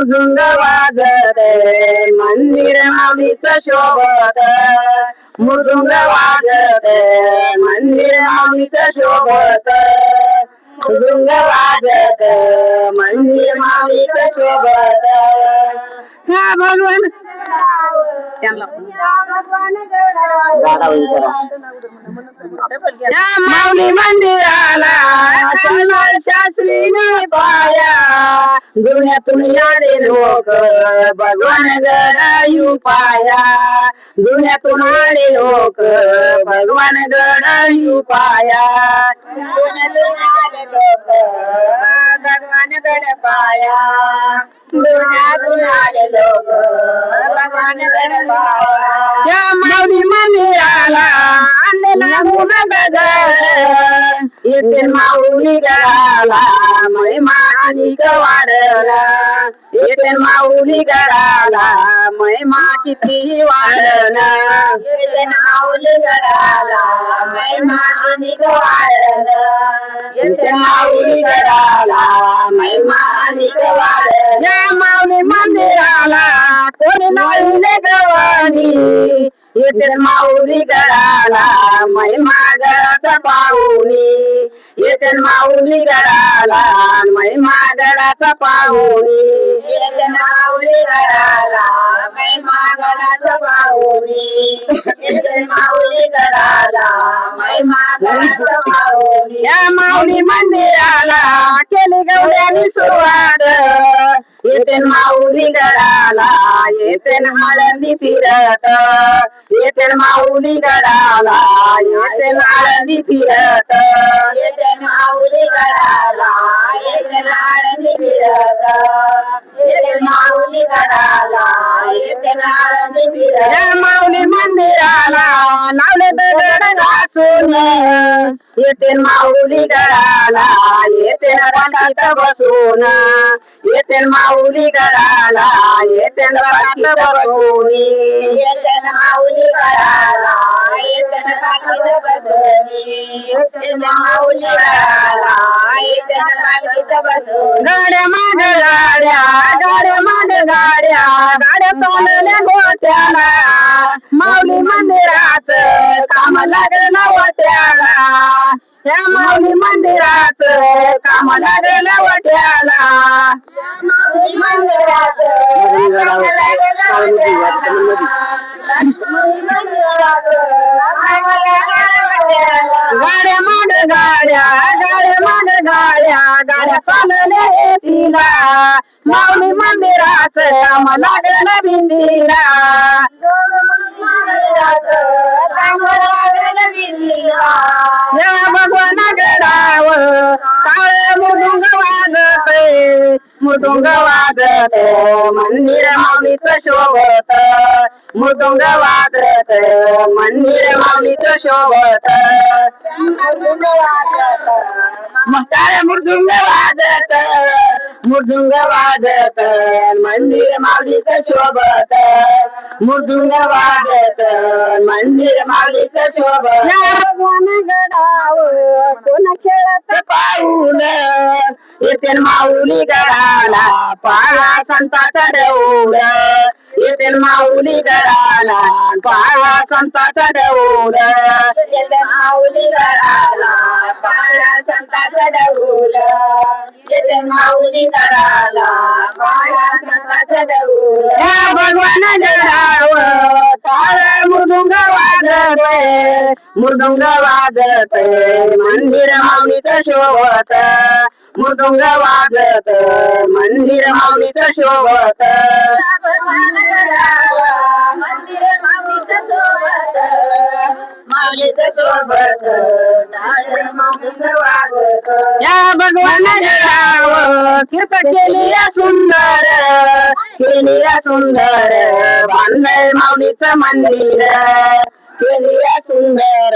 मृदुंग वाजत मंदिर माऊलीचं शोभत मृदुंग वाजत मंदिर माऊलीचं शोभत मृदुंग वाजत मंदिर माऊलीचं शोभत हा भगवान या माऊली मंदिराला शास्त्रीने पाया दुनियातून आले लोक भगवान गडायू पाया दुनियातून आले लोक भगवान गडायू पाया दुनियातून आले लोक भगवान गड पाया दुनियातून आले लोक भगवान गड पाया या माऊली मंदिराला आणलेला मुला येथे माऊली गडाला महिमा आणि वाढला येथे माऊली गडाला महिमा किती वाढला येथे माऊली गडाला महिमा आणि वाढला येथे माऊली गडाला महिमा आणि वाढला या माऊली मंदिराला कोणी नाळले गवानी येथे माऊली गडाला महिमा गडाचा पाहुणी येथे माऊली गडाला महिमा गडाचा पाहुणी येथे माऊली गडाला महिमा गडाचा पाहुणी येथे माऊली गडाला महिमा गडाचा पाहुणी या माऊली मंदिराला केली गवड्यानी सुरुवात येथे माऊली गडाला येथे आळंदी फिरत येथे माऊली गडाला येथे आळंदी फिरत येथे माऊली गडाला येथे आळंदी फिरत येथे माऊली गडाला येथे आळंदी फिरत या माऊली मंदिराला लावले दगड घासून येथे माऊली गडाला येथे पालखीत बसून येथे माऊली गडाला येथे पालखीत बसून येथे माऊली गडाला येथे पालखीत बसून येथे माऊली गडाला येथे पालखीत बसून गाड्या माग गाड्या गाड्या माग गाड्या गाड्या चालल्या गोट्याला माऊली मंदिराचं काम लागलं वाट्याला या माऊली मंदिराचं काम लागलं वाट्याला माऊली मंदिराचं काम लागलं गाड्या माग गाड्या गाड्या माग गाड्या गाड्या चालले तिला माऊली मंदिराचं काम लागलं बिंदीला या भगवान गडावर काळ मृदुंग वाजत मृदुंग वाजत मंदिर माऊलीचं शोभत मृदुंग वाजत मंदिर माऊलीचं शोभत टाळ मृदुंग वाजत मृदुंग वाजत मंदिर माऊलीचं शोभत मृदुंग वाजत मंदिर माऊलीचं शोभत भगवान गडावर कोण खेळत पाऊल येथे माऊली गडाला पाळा संताचा डौल येथे माऊली गडाला पाळा संताचा डौल येथे माऊली गडाला पाळा संताचा डौल येथे माऊली गडाला पाळा संताचा डौल या भगवान गडावर टाळ मृदुंग वाजत मृदुंग वाजत मंदिर माऊलीचं शोभत मृदुंग वाजत मंदिर माऊलीचं शोभत मंदिर माऊलीचं शोभत माऊलीचं शोभत या भगवान गडावर कीर्त केली सुंदर केली सुंदर बांधलंय माऊलीचं मंदिर केली सुंदर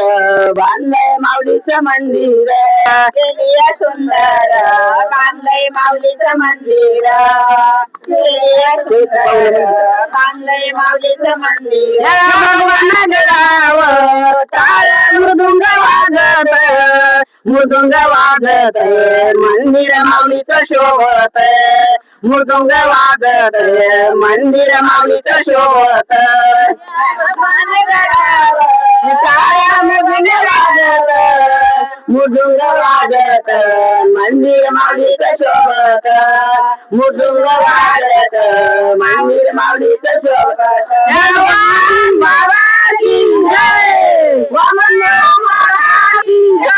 बांधलंय माऊलीचं मंदिर केली सुंदर बांधलंय माऊलीचं मंदिर केली सुंदर बांधलंय माऊलीचं मंदिर भगवान गडावर टाळ मृदुंग वाजत मृदुंग वाजत मंदिर माऊलीचं शोभत मृदुंग वाजत मंदिर माऊलीचं शोभत टाळ्या मृदुंग वाजत मृदुंग वाजत मंदिर माऊलीचं शोभत मृदुंग वाजत मंदिर माऊलीचं शोभत वामन बाबा की जय वामन महाराज की जय